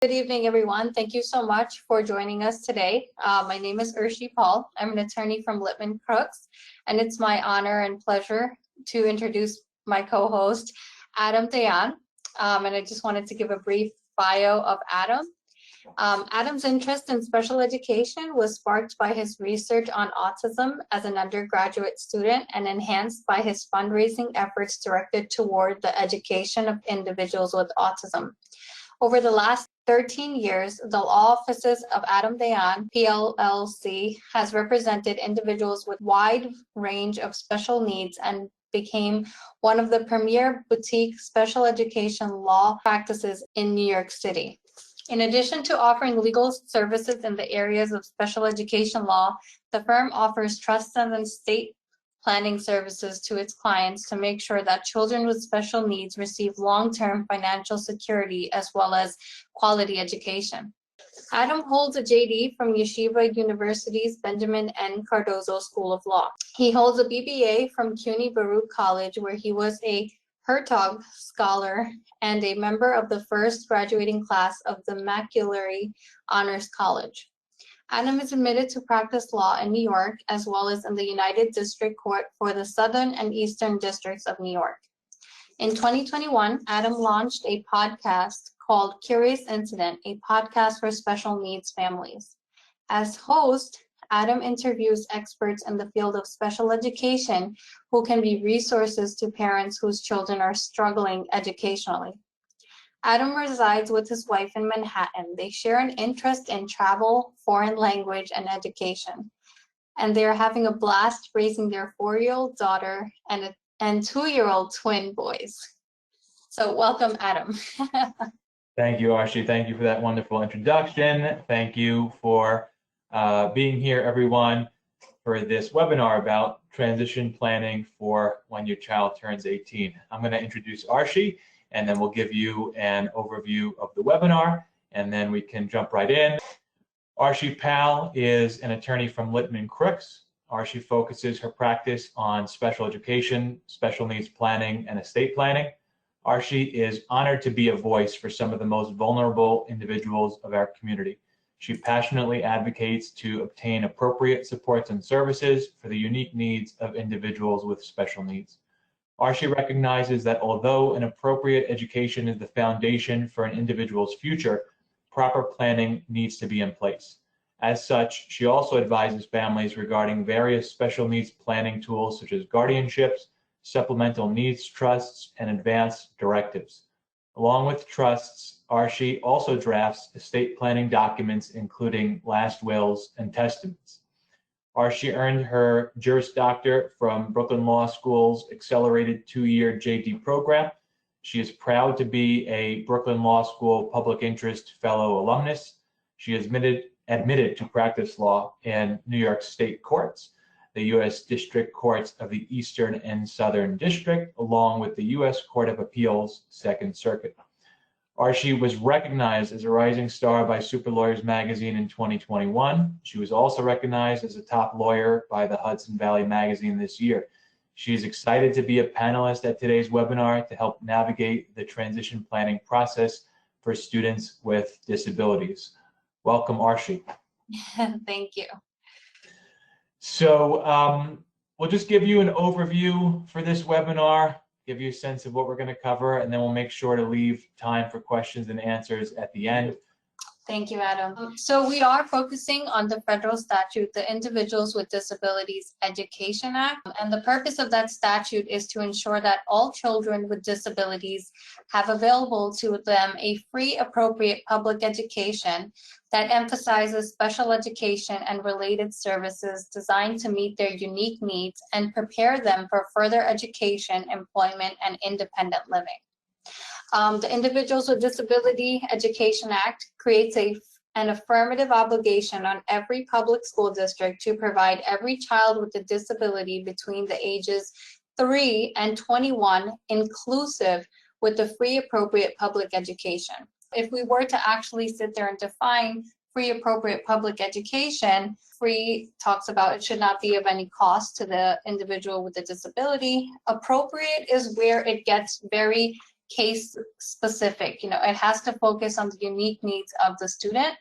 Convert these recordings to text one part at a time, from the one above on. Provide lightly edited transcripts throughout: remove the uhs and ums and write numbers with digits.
Good evening, everyone. Thank you so much for joining us today. My name is Arshi Pal. I'm an attorney from Littman Krooks, and it's my honor and pleasure to introduce my co-host, Adam Dayan. And I just wanted to give a brief bio of Adam. Adam's interest in special education was sparked by his research on autism as an undergraduate student and enhanced by his fundraising efforts directed toward the education of individuals with autism. Over the last 13 years, the law offices of Adam Dayan, PLLC, has represented individuals with wide range of special needs and became one of the premier boutique special education law practices in New York City. In addition to offering legal services in the areas of special education law, the firm offers trust and estate planning services to its clients to make sure that children with special needs receive long-term financial security as well as quality education. Adam holds a JD from Yeshiva University's Benjamin N. Cardozo School of Law. He holds a BBA from CUNY Baruch College, where he was a Hertog Scholar and a member of the first graduating class of the Maculary Honors College. Adam is admitted to practice law in New York, as well as in the United District Court for the Southern and Eastern Districts of New York. In 2021, Adam launched a podcast called Curious Incident, a podcast for special needs families. As host, Adam interviews experts in the field of special education who can be resources to parents whose children are struggling educationally. Adam resides with his wife in Manhattan. They share an interest in travel, foreign language, and education. And they're having a blast raising their 4-year-old daughter and 2-year-old twin boys. So welcome, Adam. Thank you, Arshi. Thank you for that wonderful introduction. Thank you for being here, everyone, for this webinar about transition planning for when your child turns 18. I'm going to introduce Arshi, and then we'll give you an overview of the webinar, and then we can jump right in. Arshi Pal is an attorney from Littman Krooks. Arshi focuses her practice on special education, special needs planning, and estate planning. Arshi is honored to be a voice for some of the most vulnerable individuals of our community. She passionately advocates to obtain appropriate supports and services for the unique needs of individuals with special needs. Arshi recognizes that although an appropriate education is the foundation for an individual's future, proper planning needs to be in place. As such, she also advises families regarding various special needs planning tools such as guardianships, supplemental needs trusts, and advanced directives. Along with trusts, Arshi also drafts estate planning documents, including last wills and testaments. Arshi earned her Juris Doctor from Brooklyn Law School's accelerated 2-year JD program. She is proud to be a Brooklyn Law School Public Interest Fellow alumnus. She is admitted to practice law in New York State courts, the U.S. District Courts of the Eastern and Southern District, along with the U.S. Court of Appeals, Second Circuit. Arshi was recognized as a rising star by Super Lawyers magazine in 2021. She was also recognized as a top lawyer by the Hudson Valley magazine this year. She is excited to be a panelist at today's webinar to help navigate the transition planning process for students with disabilities. Welcome, Arshi. Thank you. So we'll just give you an overview for this webinar, give you a sense of what we're going to cover, and then we'll make sure to leave time for questions and answers at the end. Thank you, Adam. So we are focusing on the federal statute, the Individuals with Disabilities Education Act. And the purpose of that statute is to ensure that all children with disabilities have available to them a free, appropriate public education that emphasizes special education and related services designed to meet their unique needs and prepare them for further education, employment, and independent living. The Individuals with Disability Education Act creates an affirmative obligation on every public school district to provide every child with a disability between the ages 3 and 21 inclusive with a free appropriate public education. If we were to actually sit there and define free appropriate public education, free talks about it should not be of any cost to the individual with a disability. Appropriate is where it gets very case specific. It has to focus on the unique needs of the student.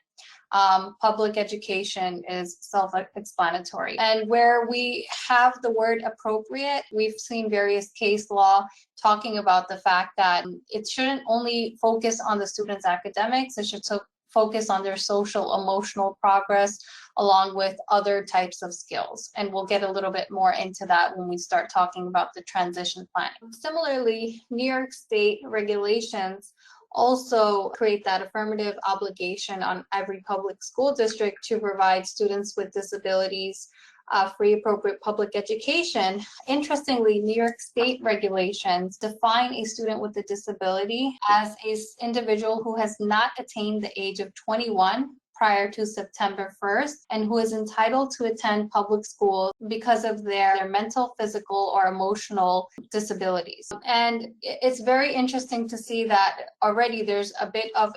Public education is self-explanatory. And where we have the word appropriate, we've seen various case law talking about the fact that it shouldn't only focus on the student's academics, it should focus on their social, emotional progress, along with other types of skills. And we'll get a little bit more into that when we start talking about the transition planning. Similarly, New York State regulations also create that affirmative obligation on every public school district to provide students with disabilities free appropriate public education. Interestingly, New York State regulations define a student with a disability as an individual who has not attained the age of 21 prior to September 1st and who is entitled to attend public school because of their mental, physical, or emotional disabilities. And it's very interesting to see that already there's a bit of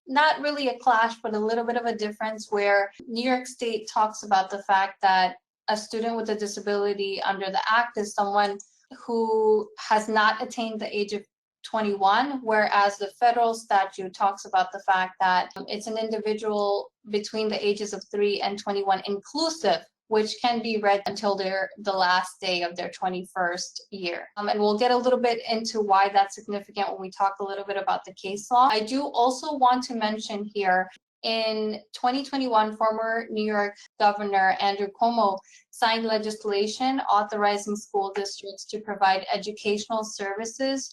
not really a clash, but a little bit of a difference where New York State talks about the fact that a student with a disability under the Act is someone who has not attained the age of 21, whereas the federal statute talks about the fact that it's an individual between the ages of 3 and 21 inclusive, which can be read until the last day of their 21st year. And we'll get a little bit into why that's significant when we talk a little bit about the case law. I do also want to mention here, in 2021, former New York Governor Andrew Cuomo signed legislation authorizing school districts to provide educational services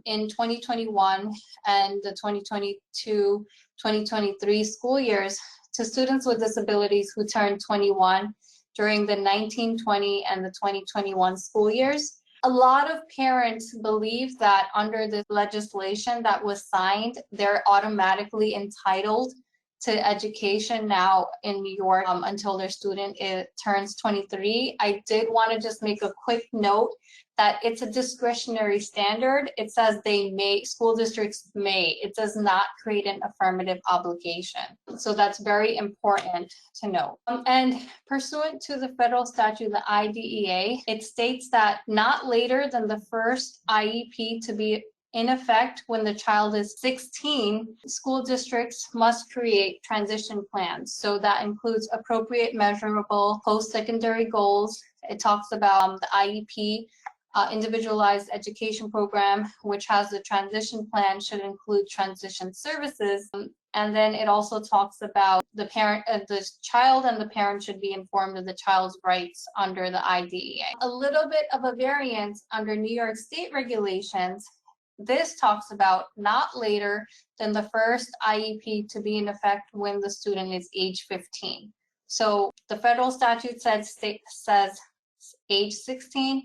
in 2021 and the 2022-2023 school years to students with disabilities who turned 21 during the 1920 and the 2021 school years. A lot of parents believe that under the legislation that was signed, they're automatically entitled to education now in New York until their student turns 23. I did want to just make a quick note that it's a discretionary standard. It says they may, school districts may. It does not create an affirmative obligation. So that's very important to know. And pursuant to the federal statute, the IDEA, it states that not later than the first IEP to be in effect when the child is 16, school districts must create transition plans. So that includes appropriate measurable post-secondary goals. It talks about the IEP, individualized education program, which has the transition plan should include transition services. And then it also talks about the child and the parent should be informed of the child's rights under the IDEA. A little bit of a variance under New York State regulations. This talks about not later than the first IEP to be in effect when the student is age 15. So the federal statute says age 16,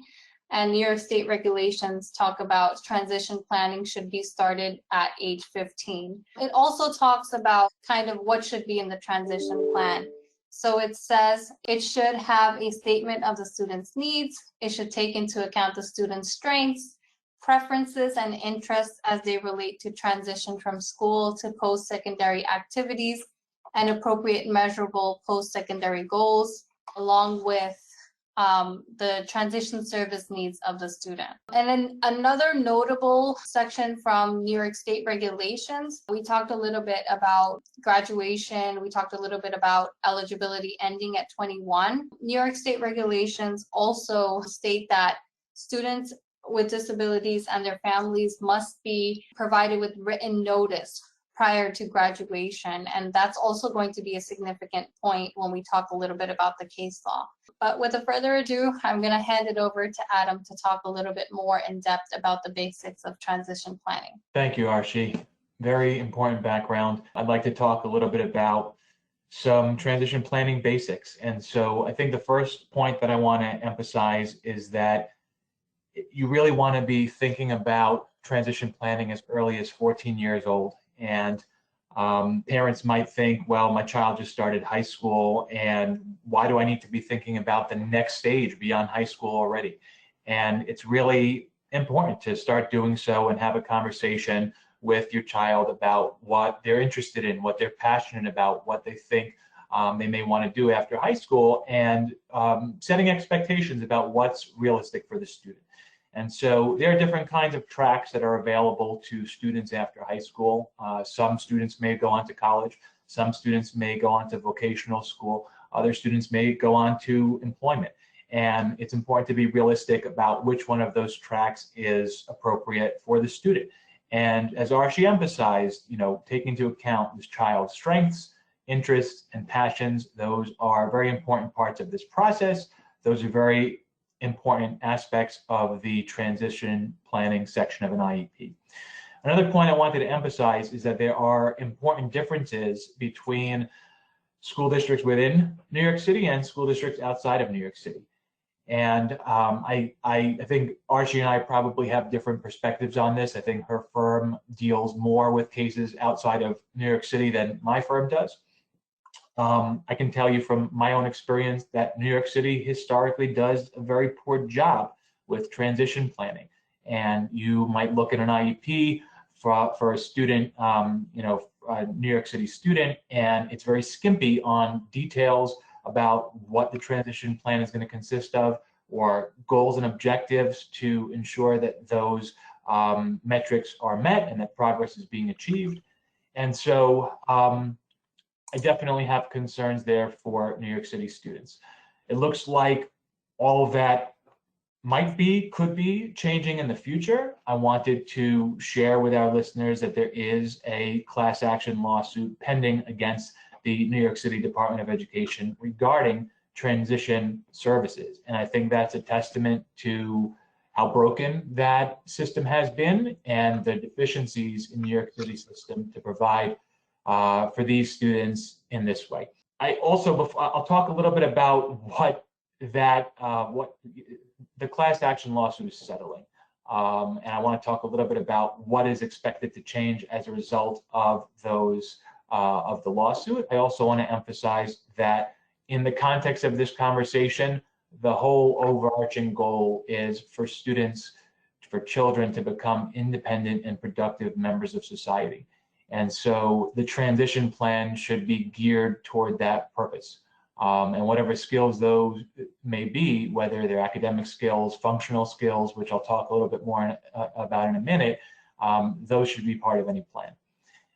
and New York State regulations talk about transition planning should be started at age 15. It also talks about kind of what should be in the transition plan. So it says it should have a statement of the student's needs. It should take into account the student's strengths, preferences, and interests as they relate to transition from school to post-secondary activities and appropriate measurable post-secondary goals, along with the transition service needs of the student. And then another notable section from New York State regulations, we talked a little bit about graduation, we talked a little bit about eligibility ending at 21. New York State regulations also state that students with disabilities and their families must be provided with written notice prior to graduation. And that's also going to be a significant point when we talk a little bit about the case law. But without further ado, I'm going to hand it over to Adam to talk a little bit more in depth about the basics of transition planning. Thank you, Arshi. Very important background. I'd like to talk a little bit about some transition planning basics. And so I think the first point that I want to emphasize is that you really want to be thinking about transition planning as early as 14 years old. And parents might think, well, my child just started high school, and why do I need to be thinking about the next stage beyond high school already? And it's really important to start doing so and have a conversation with your child about what they're interested in, what they're passionate about, what they think they may want to do after high school, and setting expectations about what's realistic for the student. And so there are different kinds of tracks that are available to students after high school. Some students may go on to college. Some students may go on to vocational school. Other students may go on to employment. And it's important to be realistic about which one of those tracks is appropriate for the student. And as Arshi emphasized, taking into account this child's strengths, interests, and passions, those are very important parts of this process. Those are very important aspects of the transition planning section of an IEP. Another point I wanted to emphasize is that there are important differences between school districts within New York City and school districts outside of New York City. And I think Arshi and I probably have different perspectives on this. I think her firm deals more with cases outside of New York City than my firm does. I can tell you from my own experience that New York City historically does a very poor job with transition planning. And you might look at an IEP for a student, a New York City student, and it's very skimpy on details about what the transition plan is going to consist of, or goals and objectives to ensure that those metrics are met and that progress is being achieved. And so I definitely have concerns there for New York City students. It looks like all of that could be changing in the future. I wanted to share with our listeners that there is a class action lawsuit pending against the New York City Department of Education regarding transition services. And I think that's a testament to how broken that system has been and the deficiencies in New York City system to provide for these students in this way. I'll talk a little bit about what the class action lawsuit is settling. And I want to talk a little bit about what is expected to change as a result of those of the lawsuit. I also want to emphasize that in the context of this conversation, the whole overarching goal is for children to become independent and productive members of society. And so the transition plan should be geared toward that purpose. And whatever skills those may be, whether they're academic skills, functional skills, which I'll talk a little bit more about in a minute, those should be part of any plan.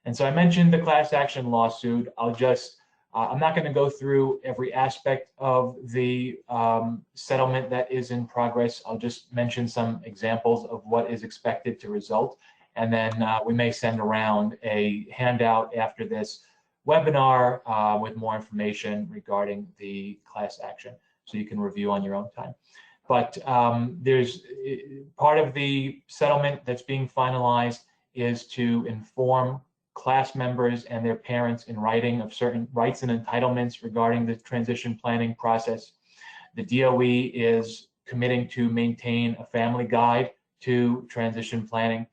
And so I mentioned the class action lawsuit. I'm not going to go through every aspect of the settlement that is in progress. I'll just mention some examples of what is expected to result. And then we may send around a handout after this webinar with more information regarding the class action, so you can review on your own time. But there's part of the settlement that's being finalized is to inform class members and their parents in writing of certain rights and entitlements regarding the transition planning process. The DOE is committing to maintain a family guide to transition planning.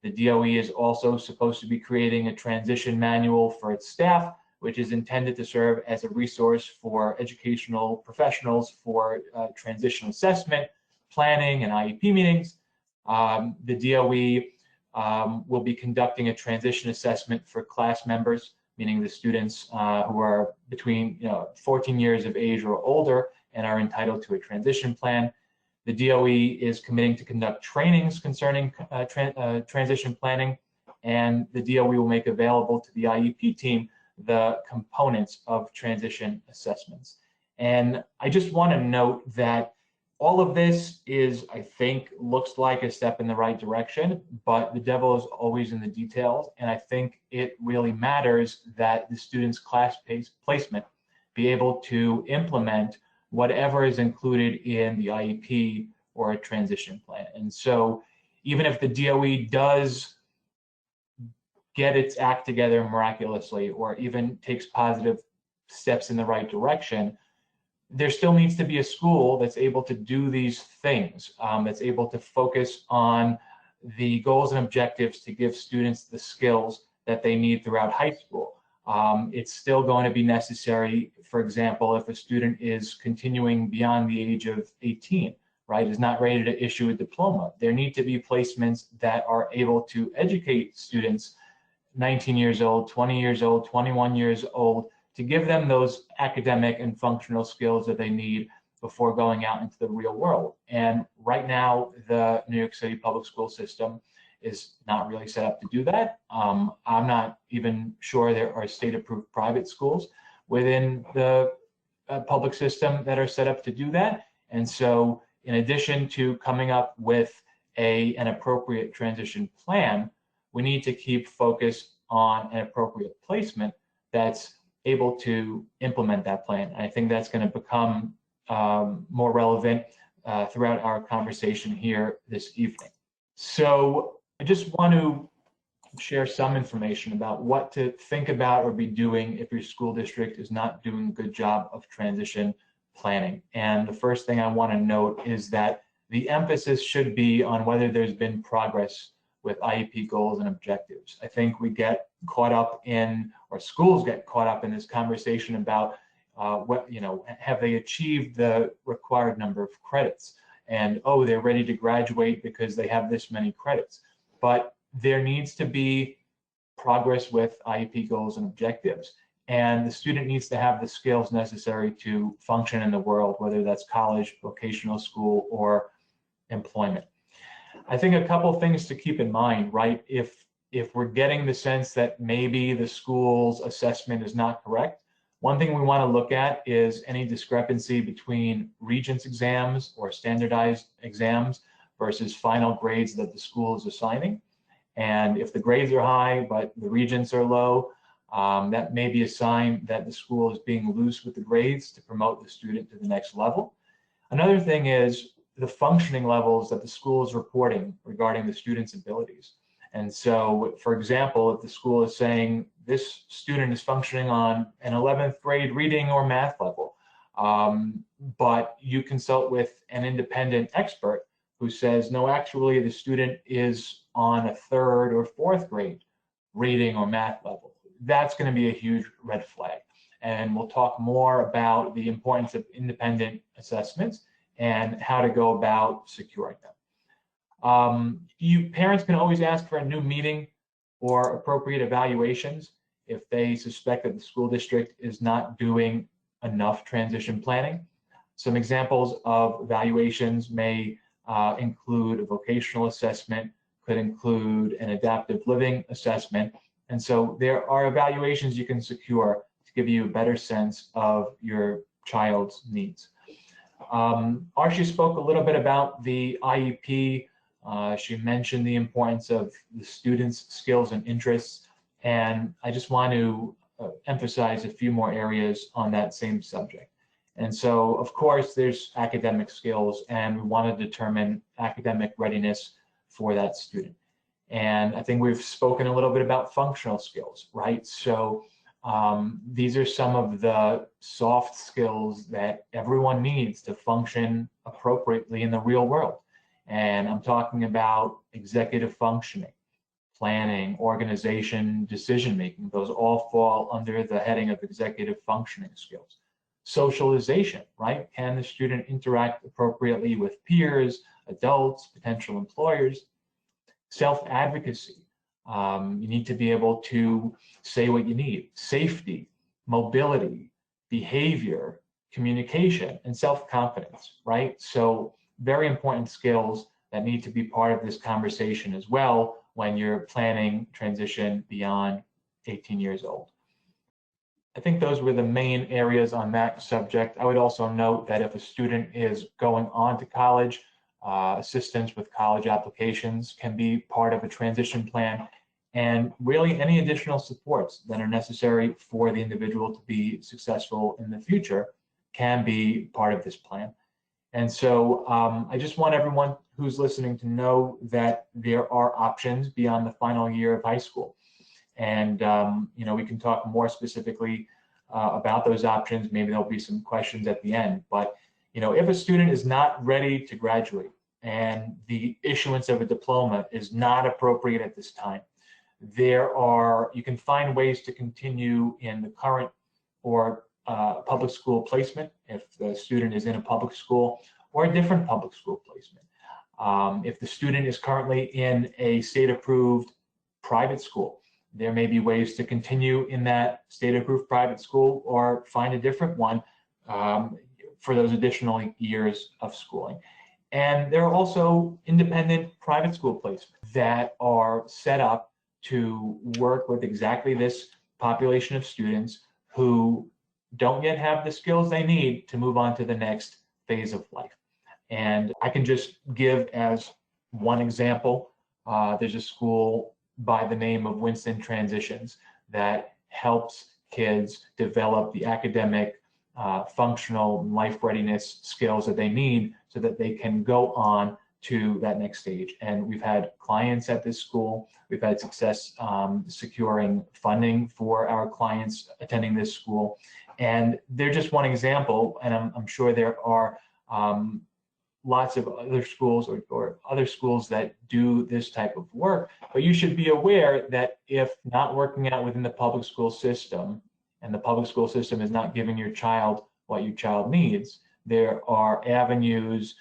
The DOE is also supposed to be creating a transition manual for its staff, which is intended to serve as a resource for educational professionals for transition assessment, planning, and IEP meetings. The DOE will be conducting a transition assessment for class members, meaning the students who are between 14 years of age or older and are entitled to a transition plan. The DOE is committing to conduct trainings concerning transition planning, and the DOE will make available to the IEP team the components of transition assessments. And I just want to note that all of this I think, looks like a step in the right direction, but the devil is always in the details. And I think it really matters that the student's class placement be able to implement whatever is included in the IEP or a transition plan. And so even if the DOE does get its act together miraculously, or even takes positive steps in the right direction, there still needs to be a school that's able to do these things, that's able to focus on the goals and objectives to give students the skills that they need throughout high school. It's still going to be necessary, for example, if a student is continuing beyond the age of 18, right, is not ready to issue a diploma. There need to be placements that are able to educate students 19 years old, 20 years old, 21 years old, to give them those academic and functional skills that they need before going out into the real world. And right now, the New York City public school system is not really set up to do that. I'm not even sure there are state-approved private schools within the public system that are set up to do that. And so in addition to coming up with an appropriate transition plan, we need to keep focus on an appropriate placement that's able to implement that plan. And I think that's going to become more relevant throughout our conversation here this evening. So I just want to share some information about what to think about or be doing if your school district is not doing a good job of transition planning. And the first thing I want to note is that the emphasis should be on whether there's been progress with IEP goals and objectives. I think we get caught up in, or schools get caught up in this conversation about have they achieved the required number of credits? And, oh, they're ready to graduate because they have this many credits. But there needs to be progress with IEP goals and objectives. And the student needs to have the skills necessary to function in the world, whether that's college, vocational school, or employment. I think a couple things to keep in mind, right? If we're getting the sense that maybe the school's assessment is not correct, one thing we want to look at is any discrepancy between Regents exams or standardized exams versus final grades that the school is assigning. And if the grades are high, but the Regents are low, that may be a sign that the school is being loose with the grades to promote the student to the next level. Another thing is the functioning levels that the school is reporting regarding the student's abilities. And so, for example, if the school is saying this student is functioning on an 11th grade reading or math level, but you consult with an independent expert who says, no, actually the student is on a 3rd or 4th grade reading or math level, that's going to be a huge red flag. And we'll talk more about the importance of independent assessments and how to go about securing them. Parents can always ask for a new meeting or appropriate evaluations if they suspect that the school district is not doing enough transition planning. Some examples of evaluations may include a vocational assessment, could include an adaptive living assessment. And so there are evaluations you can secure to give you a better sense of your child's needs. Arshi spoke a little bit about the IEP. She mentioned the importance of the students' skills and interests, and I just want to emphasize a few more areas on that same subject. And so, of course, there's academic skills, and we want to determine academic readiness for that student. And I think we've spoken a little bit about functional skills, right? So these are some of the soft skills that everyone needs to function appropriately in the real world. And I'm talking about executive functioning, planning, organization, decision-making. Those all fall under the heading of executive functioning skills. Socialization, right? Can the student interact appropriately with peers, adults, potential employers? Self-advocacy. You need to be able to say what you need. Safety, mobility, behavior, communication, and self-confidence, right? So very important skills that need to be part of this conversation as well when you're planning transition beyond 18 years old. I think those were the main areas on that subject. I would also note that if a student is going on to college, assistance with college applications can be part of a transition plan, and really any additional supports that are necessary for the individual to be successful in the future can be part of this plan. And so I just want everyone who's listening to know that there are options beyond the final year of high school. And we can talk more specifically about those options. Maybe there'll be some questions at the end. But if a student is not ready to graduate and the issuance of a diploma is not appropriate at this time, you can find ways to continue in the current or public school placement if the student is in a public school, or a different public school placement. If the student is currently in a state-approved private school, there may be ways to continue in that state-approved private school or find a different one for those additional years of schooling. And there are also independent private school placements that are set up to work with exactly this population of students who don't yet have the skills they need to move on to the next phase of life. And I can just give as one example, there's a school by the name of Winston Transitions that helps kids develop the academic, functional, life readiness skills that they need so that they can go on to that next stage. And we've had clients at this school. We've had success securing funding for our clients attending this school. And they're just one example, and I'm sure there are lots of other schools or other schools that do this type of work. But you should be aware that if not working out within the public school system, and the public school system is not giving your child what your child needs, there are avenues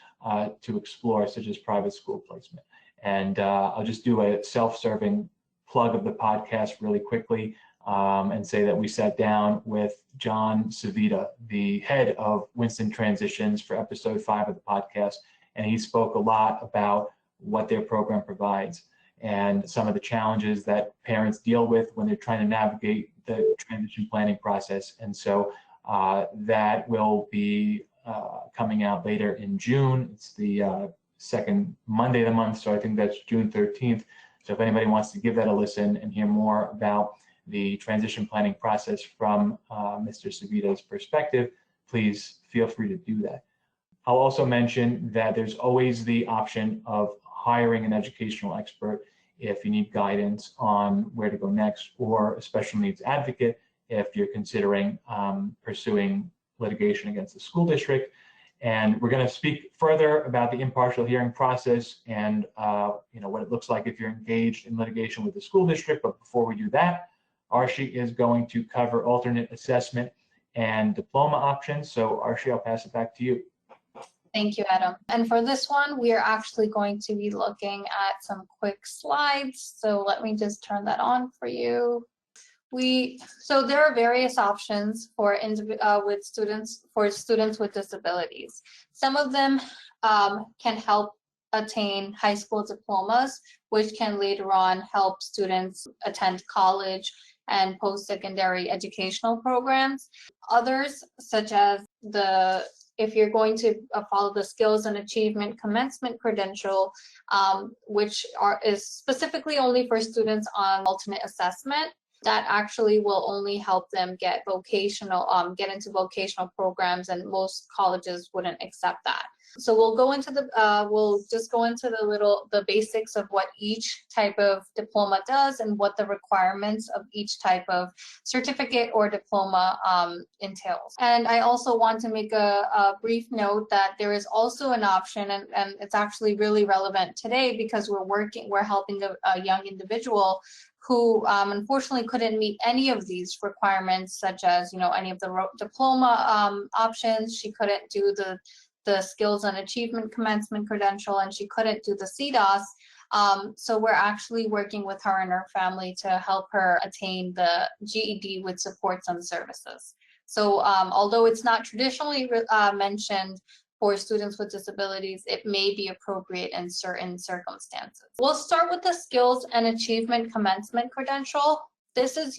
to explore, such as private school placement. And I'll just do a self-serving plug of the podcast really quickly and say that we sat down with John Savita, the head of Winston Transitions, for episode 5 of the podcast. And he spoke a lot about what their program provides and some of the challenges that parents deal with when they're trying to navigate the transition planning process. And so that will be coming out later in June. It's the second Monday of the month, so I think that's June 13th. So if anybody wants to give that a listen and hear more about the transition planning process from Mr. Savita's perspective, please feel free to do that. I'll also mention that there's always the option of hiring an educational expert if you need guidance on where to go next, or a special needs advocate if you're considering pursuing litigation against the school district. And we're going to speak further about the impartial hearing process and what it looks like if you're engaged in litigation with the school district. But before we do that, Arshi is going to cover alternate assessment and diploma options. So Arshi, I'll pass it back to you. Thank you, Adam. And for this one, we are actually going to be looking at some quick slides. So let me just turn that on for you. So there are various options for students with disabilities. Some of them can help attain high school diplomas, which can later on help students attend college and post-secondary educational programs. Others, such as if you're going to follow the skills and achievement commencement credential, which is specifically only for students on alternate assessment, that actually will only help them get into vocational programs, and most colleges wouldn't accept that. So we'll just go into the basics of what each type of diploma does and what the requirements of each type of certificate or diploma entails. And I also want to make a brief note that there is also an option, and it's actually really relevant today because we're helping a young individual who unfortunately couldn't meet any of these requirements, such as any of the diploma options. She couldn't do the skills and achievement commencement credential, and she couldn't do the CDOS. So we're actually working with her and her family to help her attain the GED with supports and services. So although it's not traditionally mentioned for students with disabilities, it may be appropriate in certain circumstances. We'll start with the skills and achievement commencement credential. This is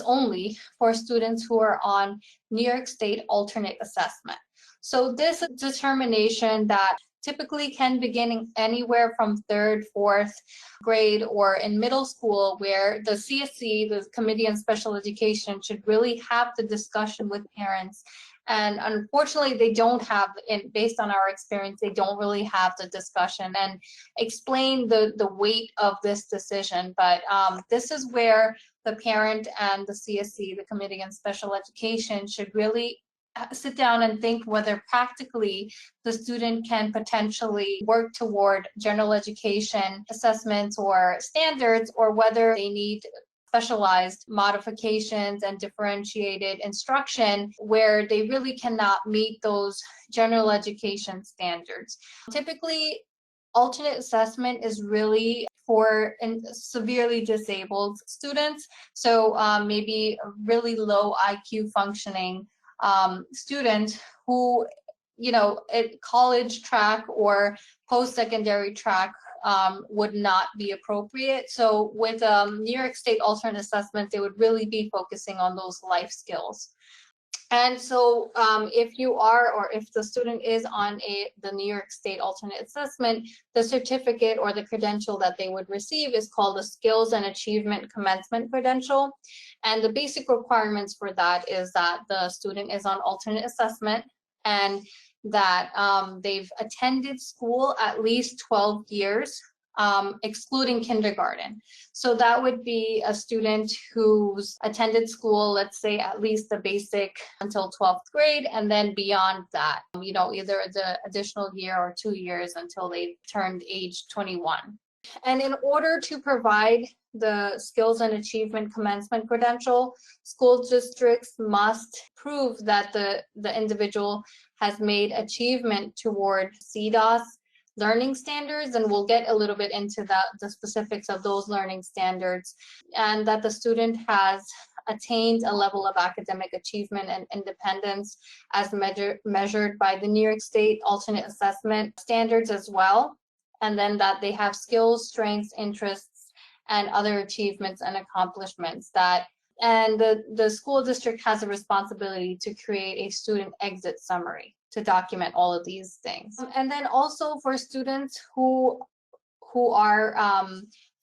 only for students who are on New York State alternate assessment. So this determination that typically can begin anywhere from 3rd, 4th grade, or in middle school, where the CSE, the Committee on Special Education, should really have the discussion with parents. And unfortunately, they don't have, based on our experience, they don't really have the discussion and explain the weight of this decision. But this is where the parent and the CSE, the Committee on Special Education, should really sit down and think whether practically the student can potentially work toward general education assessments or standards, or whether they need specialized modifications and differentiated instruction where they really cannot meet those general education standards. Typically, alternate assessment is really for severely disabled students, so maybe really low IQ functioning student who, college track or post-secondary track would not be appropriate. So with New York State alternate assessment, they would really be focusing on those life skills. And so if you are, or if the student is on the New York State alternate assessment, the certificate or the credential that they would receive is called the Skills and Achievement Commencement Credential. And the basic requirements for that is that the student is on alternate assessment and that they've attended school at least 12 years, excluding kindergarten. So that would be a student who's attended school, let's say at least the basic until 12th grade, and then beyond that, either the additional year or 2 years until they turned age 21. And in order to provide the Skills and Achievement Commencement Credential, school districts must prove that the individual has made achievement toward CDOS learning standards, and we'll get a little bit into the specifics of those learning standards, and that the student has attained a level of academic achievement and independence as measured by the New York State alternate assessment standards as well, and then that they have skills, strengths, interests, and other achievements and accomplishments and the school district has a responsibility to create a student exit summary to document all of these things. And then also for students who are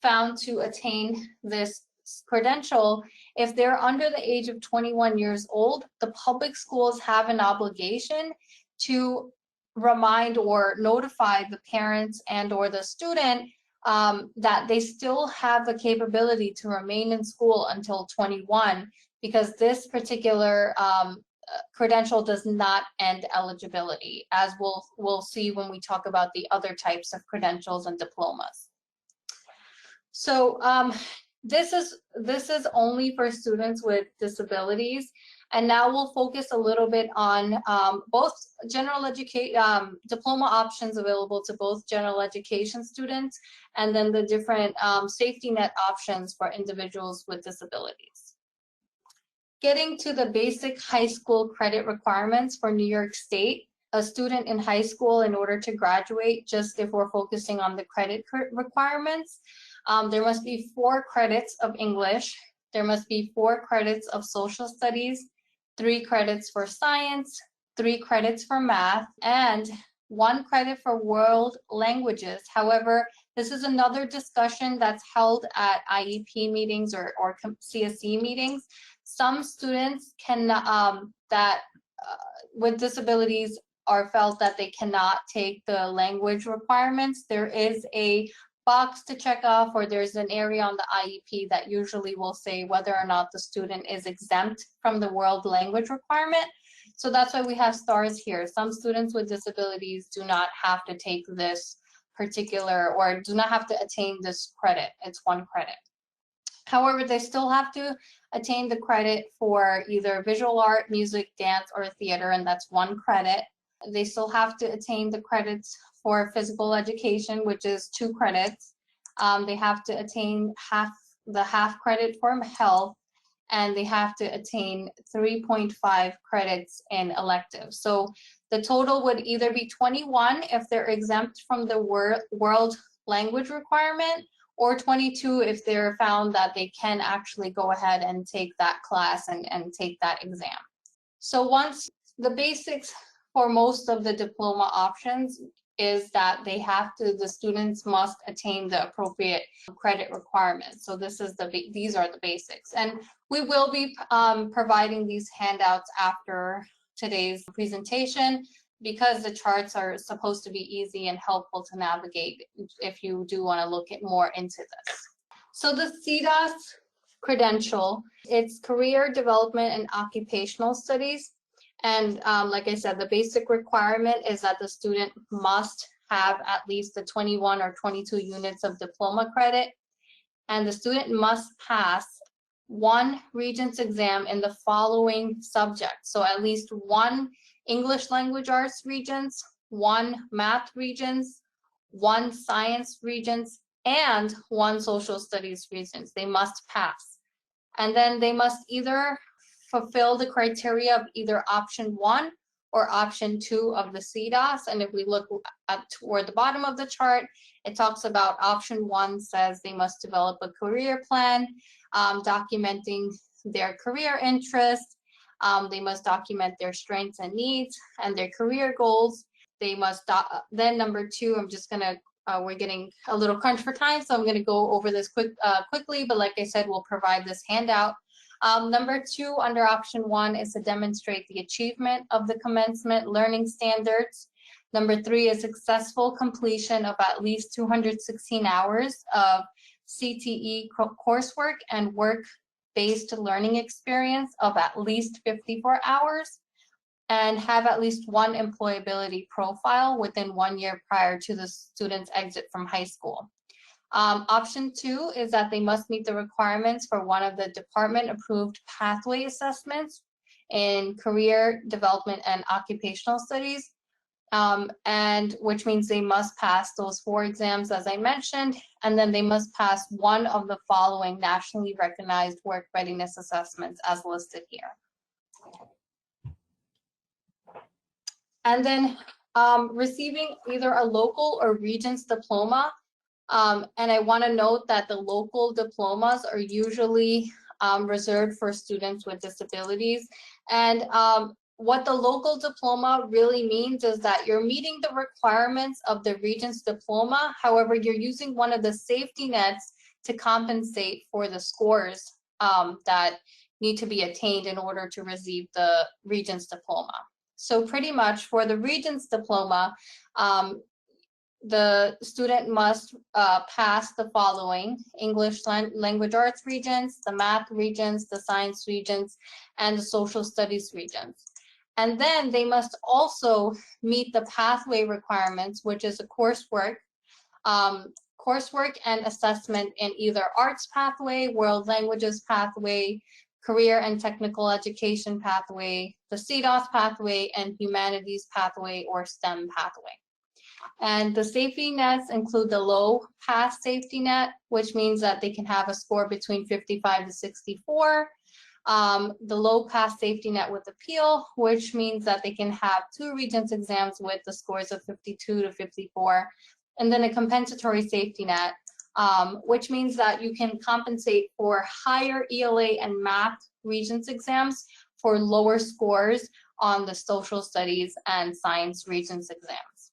found to attain this credential, if they're under the age of 21 years old, the public schools have an obligation to remind or notify the parents and or the student that they still have the capability to remain in school until 21, because this particular credential does not end eligibility, as we'll see when we talk about the other types of credentials and diplomas. So this is only for students with disabilities. And now we'll focus a little bit on both general education diploma options available to both general education students, and then the different safety net options for individuals with disabilities. Getting to the basic high school credit requirements for New York State, a student in high school, in order to graduate, just if we're focusing on the credit requirements, there must be 4 credits of English, there must be 4 credits of social studies, 3 credits for science, 3 credits for math, and 1 credit for world languages. However, this is another discussion that's held at IEP meetings or CSE meetings. Some students with disabilities are felt that they cannot take the language requirements. There is a box to check off, or there's an area on the IEP that usually will say whether or not the student is exempt from the world language requirement. So that's why we have stars here. Some students with disabilities do not have to take this particular, or do not have to attain this credit. It's 1 credit. However, they still have to attain the credit for either visual art, music, dance, or theater, and that's 1 credit. They still have to attain the credits for physical education, which is 2 credits. They have to attain half credit for health, and they have to attain 3.5 credits in electives. So the total would either be 21 if they're exempt from the world language requirement, or 22 if they're found that they can actually go ahead and take that class and take that exam. So once the basics for most of the diploma options is that the students must attain the appropriate credit requirements. So these are the basics. And we will be providing these handouts after today's presentation, because the charts are supposed to be easy and helpful to navigate if you do want to look more into this. So the CDOS credential, it's Career Development and Occupational Studies. And like I said, the basic requirement is that the student must have at least the 21 or 22 units of diploma credit, and the student must pass 1 Regents exam in the following subjects. So at least 1 English Language Arts Regents, 1 Math Regents, 1 Science Regents, and 1 Social Studies Regents. They must pass. And then they must either fulfill the criteria of either option 1 or option 2 of the CDOS. And if we look toward the bottom of the chart, it talks about option 1 says they must develop a career plan, documenting their career interests. They must document their strengths and needs and their career goals. They must, then number 2, I'm just gonna, we're getting a little crunch for time, so I'm gonna go over this quickly, but like I said, we'll provide this handout. Number 2 under option 1 is to demonstrate the achievement of the commencement learning standards. Number 3 is successful completion of at least 216 hours of CTE coursework and work-based learning experience of at least 54 hours, and have at least one employability profile within 1 year prior to the student's exit from high school. Option 2 is that they must meet the requirements for one of the department-approved pathway assessments in career development and occupational studies, and which means they must pass those 4 exams as I mentioned, and then they must pass one of the following nationally recognized work readiness assessments as listed here. And then receiving either a local or Regents diploma. And I want to note that the local diplomas are usually reserved for students with disabilities. And what the local diploma really means is that you're meeting the requirements of the Regents diploma. However, you're using one of the safety nets to compensate for the scores that need to be attained in order to receive the Regents diploma. So pretty much for the Regents diploma, the student must pass the following: English language arts Regents, the math Regents, the science Regents, and the social studies Regents. And then they must also meet the pathway requirements, which is a coursework and assessment in either arts pathway, world languages pathway, career and technical education pathway, the CDOS pathway, and humanities pathway or STEM pathway. And the safety nets include the low pass safety net, which means that they can have a score between 55 to 64. The low pass safety net with appeal, which means that they can have 2 Regents exams with the scores of 52 to 54. And then a compensatory safety net, which means that you can compensate for higher ELA and math Regents exams for lower scores on the social studies and science Regents exams.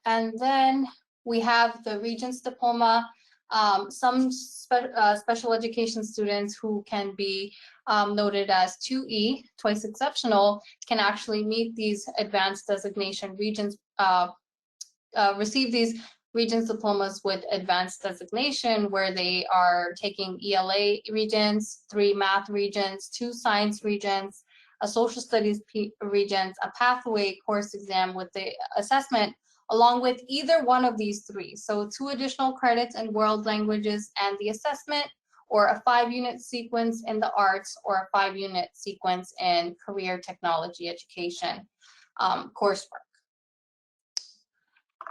And then we have the Regents diploma. Some special education students who can be noted as 2E, twice exceptional, can actually meet these advanced designation Regents, receive these Regents diplomas with advanced designation, where they are taking ELA Regents, 3 math Regents, 2 science Regents, a social studies Regents, a pathway course exam with the assessment, along with either one of these 3. So 2 additional credits in world languages and the assessment, or a 5-unit sequence in the arts, or a 5-unit sequence in career technology education coursework.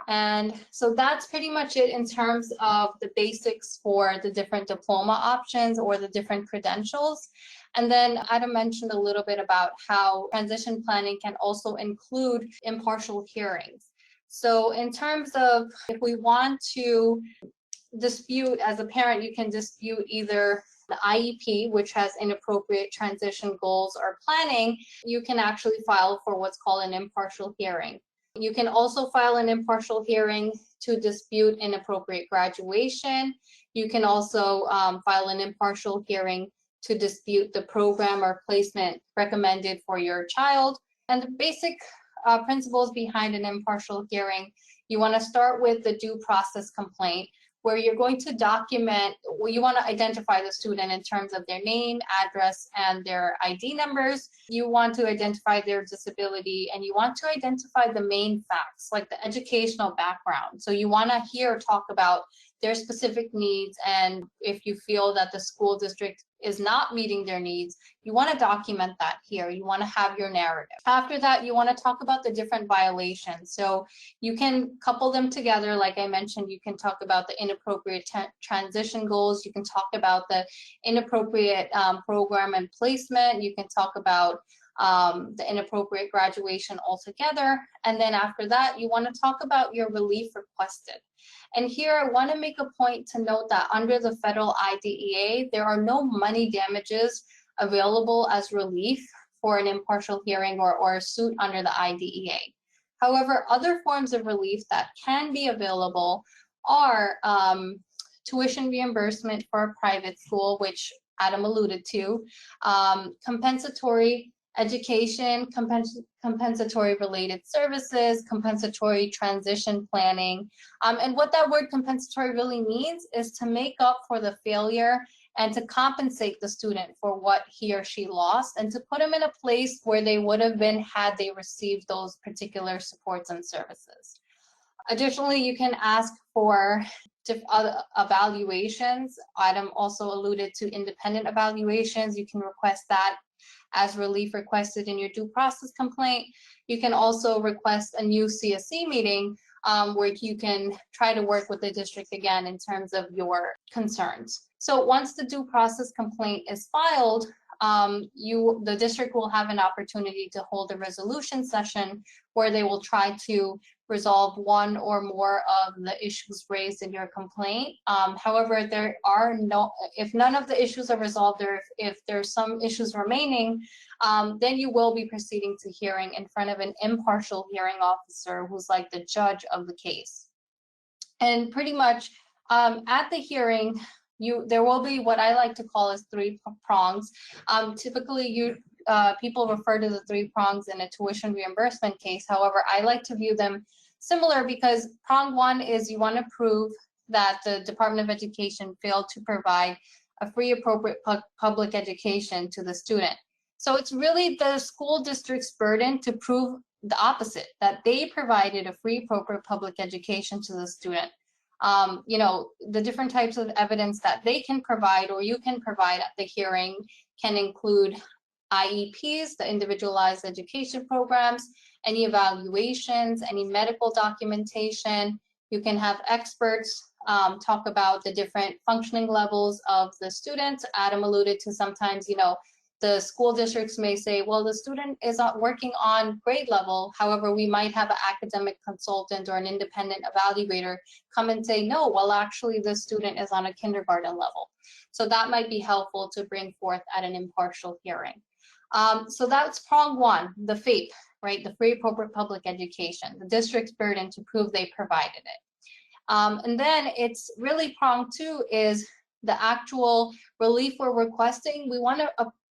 And so that's pretty much it in terms of the basics for the different diploma options or the different credentials. And then Adam mentioned a little bit about how transition planning can also include impartial hearings. So in terms of if we want to dispute, as a parent, you can dispute either the IEP, which has inappropriate transition goals or planning, you can actually file for what's called an impartial hearing. You can also file an impartial hearing to dispute inappropriate graduation. You can also file an impartial hearing to dispute the program or placement recommended for your child. And the basic principles behind an impartial hearing, you want to start with the due process complaint, where you're going to document, you want to identify the student in terms of their name, address, and their ID numbers. You want to identify their disability, and you want to identify the main facts, like the educational background. So you want to hear talk about their specific needs, and if you feel that the school district is not meeting their needs, you want to document that here. You want to have your narrative. After that, you want to talk about the different violations. So you can couple them together. Like I mentioned, you can talk about the inappropriate transition goals. You can talk about the inappropriate program and placement. You can talk about the inappropriate graduation altogether. And then after that, you want to talk about your relief requested. And here I want to make a point to note that under the federal IDEA, there are no money damages available as relief for an impartial hearing or a suit under the IDEA. However, other forms of relief that can be available are tuition reimbursement for a private school, which Adam alluded to, compensatory education, compensatory related services, compensatory transition planning. And what that word compensatory really means is to make up for the failure and to compensate the student for what he or she lost, and to put them in a place where they would have been had they received those particular supports and services. Additionally, you can ask for other evaluations. Adam also alluded to independent evaluations. You can request that as relief requested in your due process complaint. You can also request a new CSE meeting where you can try to work with the district again in terms of your concerns. So once the due process complaint is filed, the district will have an opportunity to hold a resolution session where they will try to resolve one or more of the issues raised in your complaint. However, if none of the issues are resolved, or if there's some issues remaining, then you will be proceeding to hearing in front of an impartial hearing officer who's like the judge of the case. And pretty much at the hearing, there will be what I like to call as 3 prongs. Typically, people refer to the 3 prongs in a tuition reimbursement case. However, I like to view them similar, because prong 1 is you want to prove that the Department of Education failed to provide a free, appropriate public education to the student. So it's really the school district's burden to prove the opposite, that they provided a free, appropriate public education to the student. The different types of evidence that they can provide, or you can provide at the hearing, can include IEPs, the individualized education programs, any evaluations, any medical documentation. You can have experts talk about the different functioning levels of the students. Adam alluded to sometimes, the school districts may say, well, the student is not working on grade level. However, we might have an academic consultant or an independent evaluator come and say, no, well, actually, the student is on a kindergarten level. So that might be helpful to bring forth at an impartial hearing. So that's prong 1, the FAPE, right? The free, appropriate public education, the district's burden to prove they provided it. And then it's really prong 2 is the actual relief we're requesting.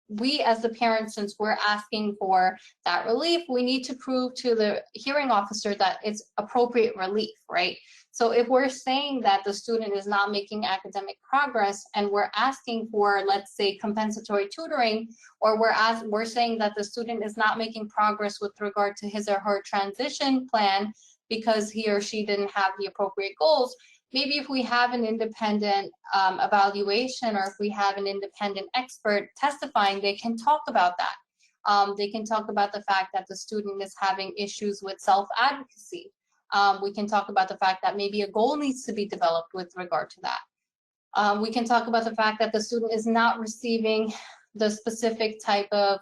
We as the parents, since we're asking for that relief, we need to prove to the hearing officer that it's appropriate relief, right? So if we're saying that the student is not making academic progress and we're asking for, let's say, compensatory tutoring, or we're saying that the student is not making progress with regard to his or her transition plan because he or she didn't have the appropriate goals, maybe if we have an independent evaluation, or if we have an independent expert testifying, they can talk about that. They can talk about the fact that the student is having issues with self-advocacy. We can talk about the fact that maybe a goal needs to be developed with regard to that. We can talk about the fact that the student is not receiving the specific type of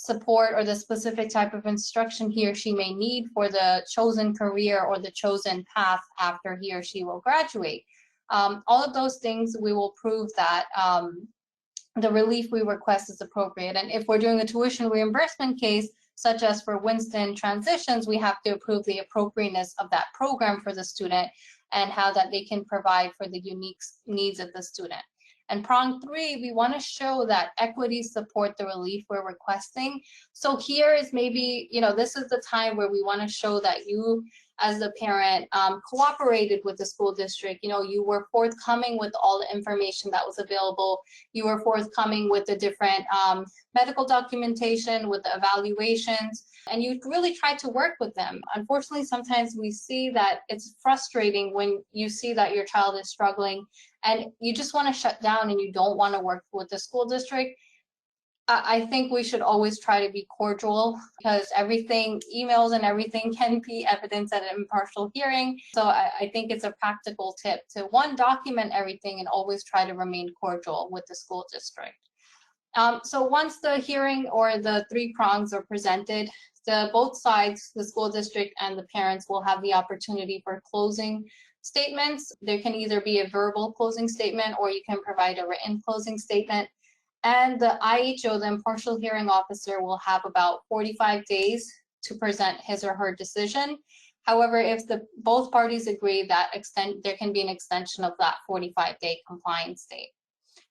support or the specific type of instruction he or she may need for the chosen career or the chosen path after he or she will graduate. All of those things, we will prove that the relief we request is appropriate. And if we're doing a tuition reimbursement case, such as for Winston transitions, we have to approve the appropriateness of that program for the student and how that they can provide for the unique needs of the student. And prong 3, we want to show that equity support the relief we're requesting. So here is maybe, this is the time where we want to show that you as the parent, cooperated with the school district. You know, you were forthcoming with all the information that was available. You were forthcoming with the different medical documentation, with the evaluations, and you really tried to work with them. Unfortunately, sometimes we see that it's frustrating when you see that your child is struggling and you just want to shut down and you don't want to work with the school district. I think we should always try to be cordial, because everything, emails and everything, can be evidence at an impartial hearing. So I think it's a practical tip to, one, document everything and always try to remain cordial with the school district. So once the hearing or the three prongs are presented, both sides, the school district and the parents, will have the opportunity for closing statements. There can either be a verbal closing statement or you can provide a written closing statement. And the IHO, the impartial hearing officer, will have about 45 days to present his or her decision. However, if both parties agree that there can be an extension of that 45-day compliance date.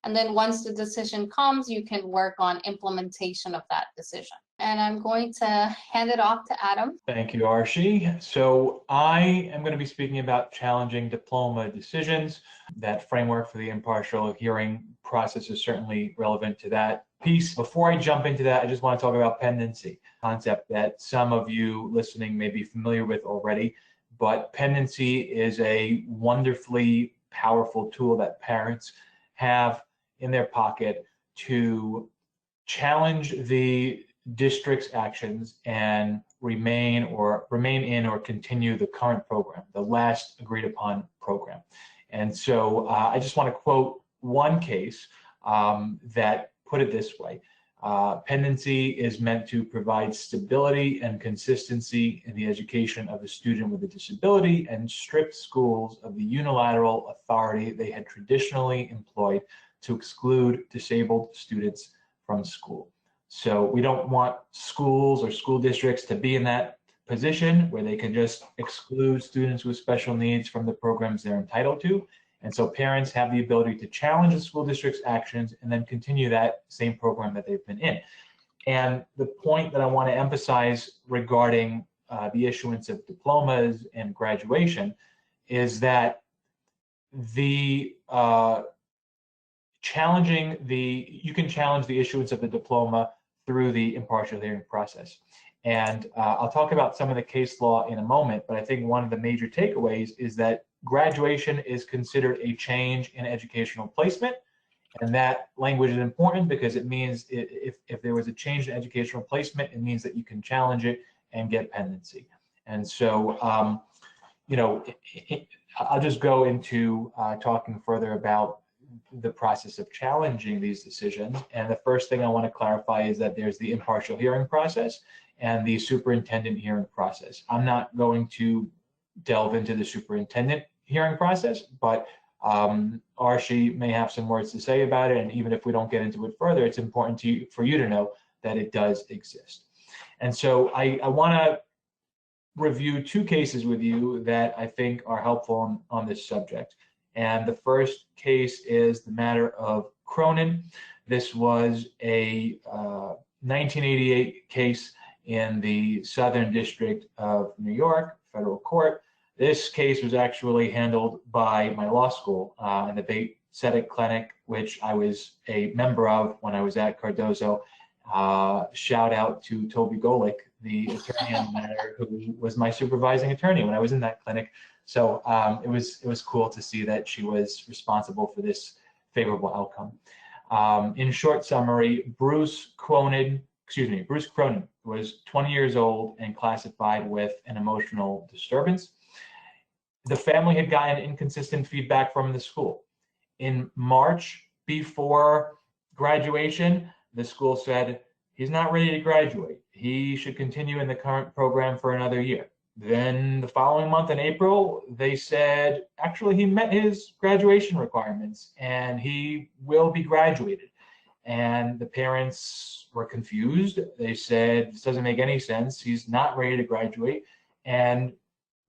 And then once the decision comes, you can work on implementation of that decision. And I'm going to hand it off to Adam. Thank you, Arshi. So I am going to be speaking about challenging diploma decisions. That framework for the impartial hearing process is certainly relevant to that piece. Before I jump into that, I just want to talk about pendency, concept that some of you listening may be familiar with already. But pendency is a wonderfully powerful tool that parents have in their pocket to challenge the district's actions and remain in or continue the current program, the last agreed upon program. And so I just want to quote one case that put it this way. Pendency is meant to provide stability and consistency in the education of a student with a disability and strip schools of the unilateral authority they had traditionally employed to exclude disabled students from school. So we don't want schools or school districts to be in that position where they can just exclude students with special needs from the programs they're entitled to. And so parents have the ability to challenge the school district's actions and then continue that same program that they've been in. And the point that I want to emphasize regarding the issuance of diplomas and graduation is that you can challenge the issuance of the diploma through the impartial hearing process. And I'll talk about some of the case law in a moment, but I think one of the major takeaways is that graduation is considered a change in educational placement. And that language is important because it means if there was a change in educational placement, it means that you can challenge it and get pendency. And so, I'll just go into talking further about the process of challenging these decisions. And the first thing I want to clarify is that there's the impartial hearing process and the superintendent hearing process. I'm not going to delve into the superintendent hearing process, but Arshi may have some words to say about it. And even if we don't get into it further, it's important for you to know that it does exist. And so I want to review two cases with you that I think are helpful on this subject. And the first case is the matter of Cronin. This was a 1988 case in the Southern District of New York, federal court. This case was actually handled by my law school in the Batesetic Clinic, which I was a member of when I was at Cardozo. Shout out to Toby Golick, the attorney on the matter, who was my supervising attorney when I was in that clinic. So it was cool to see that she was responsible for this favorable outcome. In short summary, Bruce Cronin was 20 years old and classified with an emotional disturbance. The family had gotten inconsistent feedback from the school. In March, before graduation, the school said, he's not ready to graduate. He should continue in the current program for another year. Then the following month in April, they said, actually, he met his graduation requirements and he will be graduated. And the parents were confused. They said, this doesn't make any sense. He's not ready to graduate. And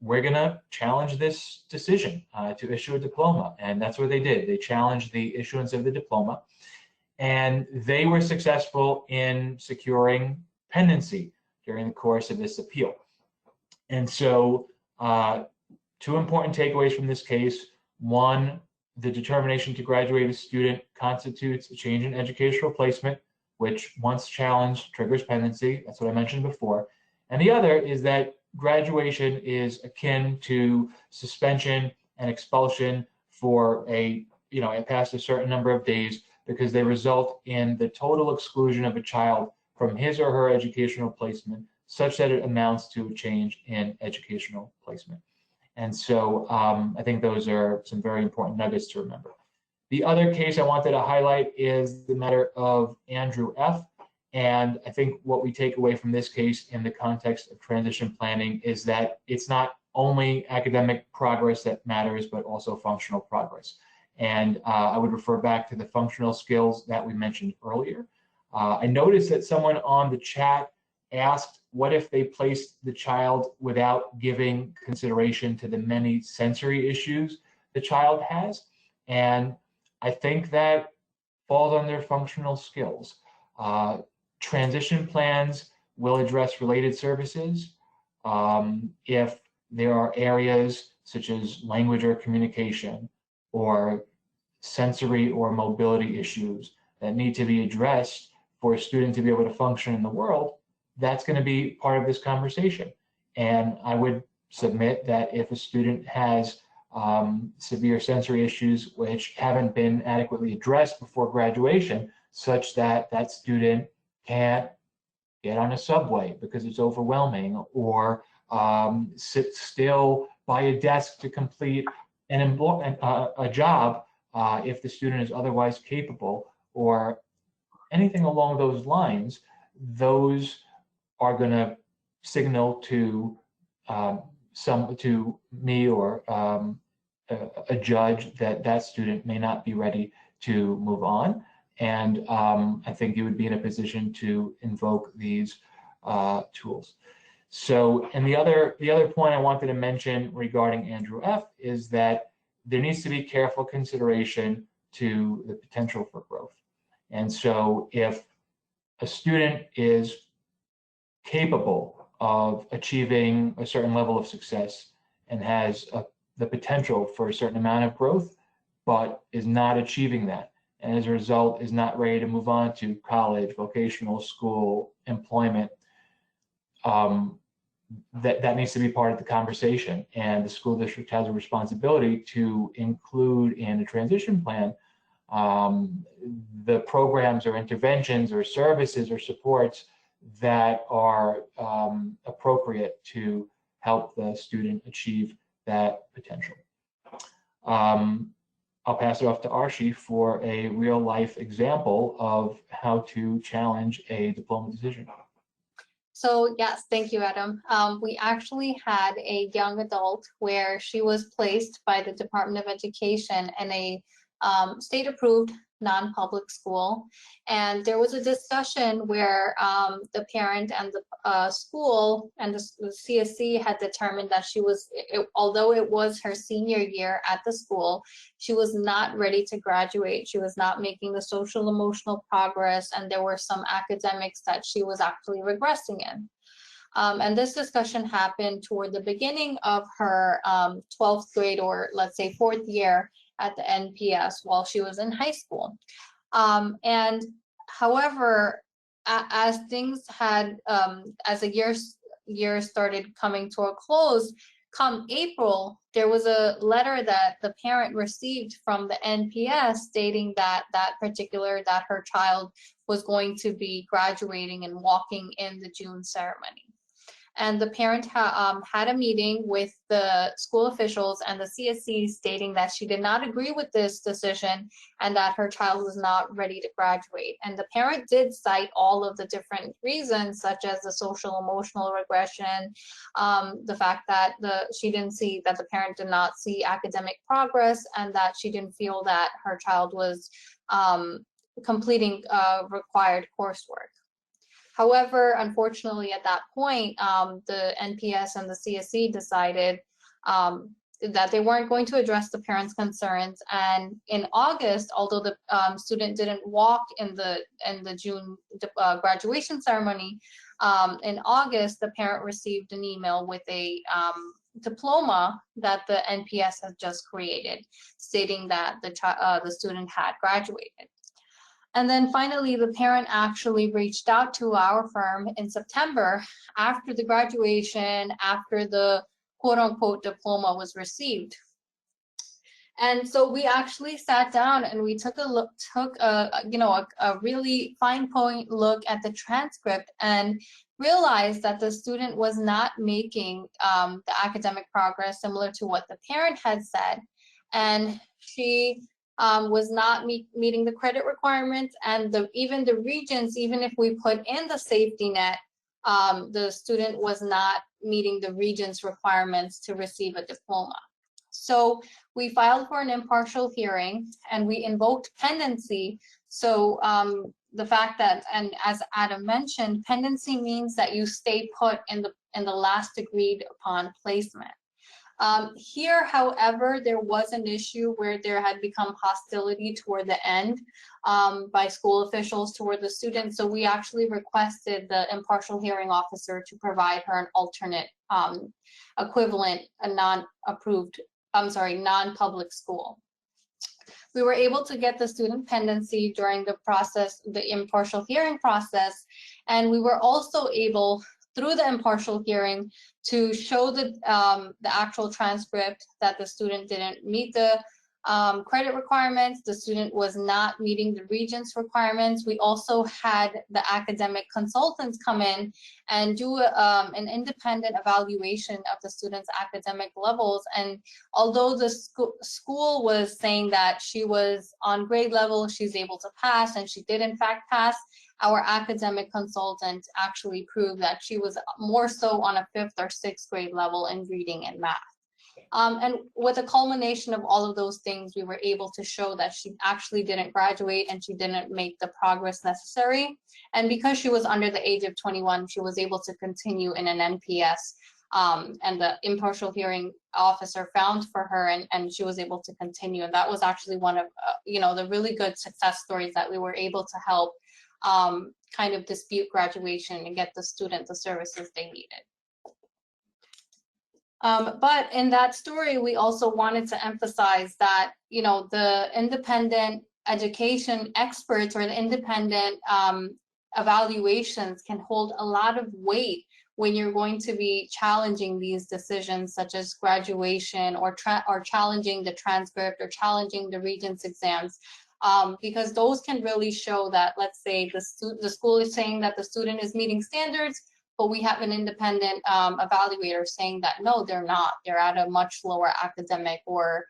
we're going to challenge this decision to issue a diploma. And that's what they did. They challenged the issuance of the diploma. And they were successful in securing pendency during the course of this appeal. And so Two important takeaways from this case. One, the determination to graduate a student constitutes a change in educational placement, which once challenged triggers pendency. That's what I mentioned before. And the other is that graduation is akin to suspension and expulsion for past a certain number of days, because they result in the total exclusion of a child from his or her educational placement, such that it amounts to a change in educational placement. And so I think those are some very important nuggets to remember. The other case I wanted to highlight is the matter of Andrew F. And I think what we take away from this case in the context of transition planning is that it's not only academic progress that matters, but also functional progress. And I would refer back to the functional skills that we mentioned earlier. I noticed that someone on the chat asked, what if they placed the child without giving consideration to the many sensory issues the child has? And I think that falls under functional skills. Transition plans will address related services. If there are areas such as language or communication or sensory or mobility issues that need to be addressed for a student to be able to function in the world, that's going to be part of this conversation. And I would submit that if a student has severe sensory issues which haven't been adequately addressed before graduation, such that that student can't get on a subway because it's overwhelming, or sit still by a desk to complete a job if the student is otherwise capable, or anything along those lines, those are going to signal to me or a judge that that student may not be ready to move on. And I think you would be in a position to invoke these tools. So, and the other point I wanted to mention regarding Andrew F. is that there needs to be careful consideration to the potential for growth. And so if a student is capable of achieving a certain level of success and has the potential for a certain amount of growth, but is not achieving that, and as a result is not ready to move on to college, vocational school, employment, that needs to be part of the conversation. And the school district has a responsibility to include in a transition plan the programs or interventions or services or supports that are appropriate to help the student achieve that potential. I'll pass it off to Arshi for a real life example of how to challenge a diploma decision. So yes, thank you, Adam. We actually had a young adult where she was placed by the Department of Education in a state-approved non-public school, and there was a discussion where the parent and the school and the CSC had determined that she was, although it was her senior year at the school, she was not ready to graduate. She was not making the social emotional progress, and there were some academics that she was actually regressing in. And this discussion happened toward the beginning of her 12th grade, or let's say 4th year at the NPS while she was in high school. And however, as things had, as the year started coming to a close, come April, there was a letter that the parent received from the NPS stating that that her child was going to be graduating and walking in the June ceremony. And the parent had a meeting with the school officials and the CSC stating that she did not agree with this decision and that her child was not ready to graduate. And the parent did cite all of the different reasons, such as the social emotional regression, the fact that she didn't see that the parent did not see academic progress, and that she didn't feel that her child was completing required coursework. However, unfortunately, at that point, the NPS and the CSC decided that they weren't going to address the parents' concerns. And in August, although the student didn't walk in the June graduation ceremony, in August, the parent received an email with a diploma that the NPS has just created, stating that the student had graduated. And then finally, the parent actually reached out to our firm in September after the graduation, after the quote unquote diploma was received. And so we actually sat down and we took a really fine point look at the transcript and realized that the student was not making the academic progress similar to what the parent had said. And she was not meeting the credit requirements, and even the Regents, even if we put in the safety net, the student was not meeting the Regents requirements to receive a diploma. So we filed for an impartial hearing and we invoked pendency. So the fact that, and as Adam mentioned, pendency means that you stay put in the last agreed upon placement. Here, however, there was an issue where there had become hostility toward the end by school officials toward the student. So we actually requested the impartial hearing officer to provide her an alternate equivalent, a non-public school. We were able to get the student pendency during the process, the impartial hearing process, and we were also able, through the impartial hearing, to show the actual transcript that the student didn't meet the credit requirements. The student was not meeting the Regents requirements. We also had the academic consultants come in and do an independent evaluation of the student's academic levels. And although the school was saying that she was on grade level, she's able to pass, and she did in fact pass, our academic consultant actually proved that she was more so on a 5th or 6th grade level in reading and math. And with the culmination of all of those things, we were able to show that she actually didn't graduate and she didn't make the progress necessary. And because she was under the age of 21, she was able to continue in an NPS, and the impartial hearing officer found for her, and she was able to continue. And that was actually one of the really good success stories that we were able to help kind of dispute graduation and get the student the services they needed. But in that story, we also wanted to emphasize that, the independent education experts or the independent evaluations can hold a lot of weight when you're going to be challenging these decisions, such as graduation or challenging the transcript or challenging the Regents exams. Because those can really show that, let's say the school is saying that the student is meeting standards, but we have an independent evaluator saying that no, they're not. They're at a much lower academic or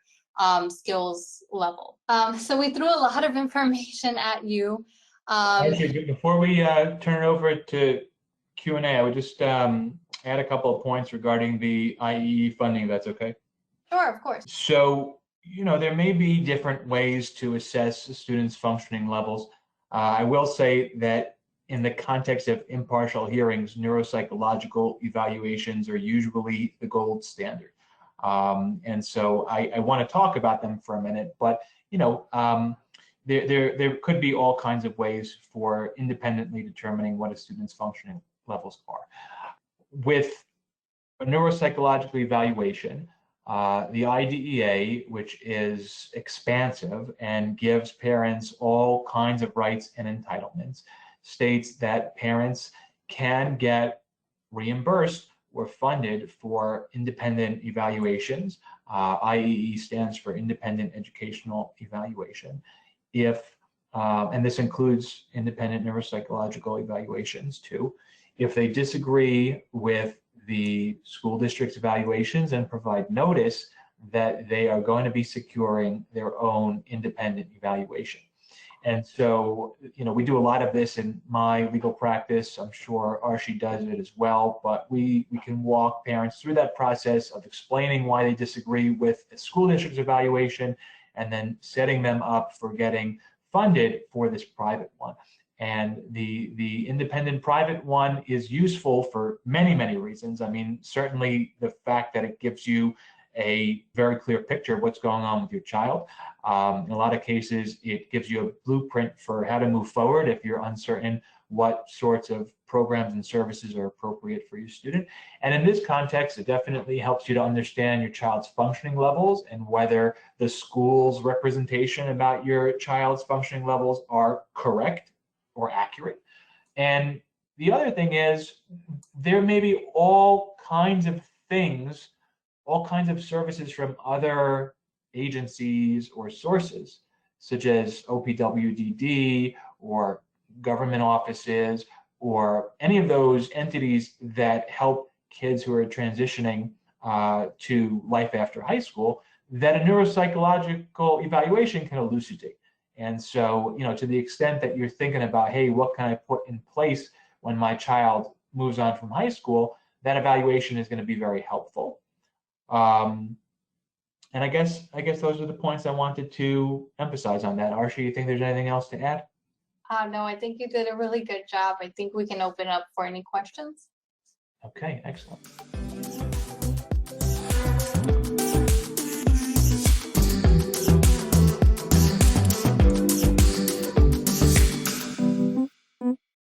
skills level. So we threw a lot of information at you. Actually, before we turn it over to Q&A, I would just add a couple of points regarding the IEE funding, if that's okay. Sure, of course. So, there may be different ways to assess a student's functioning levels. I will say that in the context of impartial hearings, neuropsychological evaluations are usually the gold standard. And so I want to talk about them for a minute, but there could be all kinds of ways for independently determining what a student's functioning levels are. With a neuropsychological evaluation, the IDEA, which is expansive and gives parents all kinds of rights and entitlements, states that parents can get reimbursed or funded for independent evaluations. IEE stands for Independent Educational Evaluation. And this includes independent neuropsychological evaluations too, if they disagree with the school district's evaluations and provide notice that they are going to be securing their own independent evaluation. And so, we do a lot of this in my legal practice. I'm sure Arshi does it as well, but we can walk parents through that process of explaining why they disagree with the school district's evaluation and then setting them up for getting funded for this private one. And the independent private one is useful for many, many reasons. I mean, certainly the fact that it gives you a very clear picture of what's going on with your child. In a lot of cases, it gives you a blueprint for how to move forward if you're uncertain what sorts of programs and services are appropriate for your student. And in this context, it definitely helps you to understand your child's functioning levels and whether the school's representation about your child's functioning levels are correct or accurate. And the other thing is, there may be all kinds of things, all kinds of services from other agencies or sources, such as OPWDD or government offices or any of those entities that help kids who are transitioning to life after high school, that a neuropsychological evaluation can elucidate. And so, to the extent that you're thinking about, hey, what can I put in place when my child moves on from high school, that evaluation is going to be very helpful. And I guess those are the points I wanted to emphasize on that. Arshi, you think there's anything else to add? No, I think you did a really good job. I think we can open up for any questions. Okay, excellent.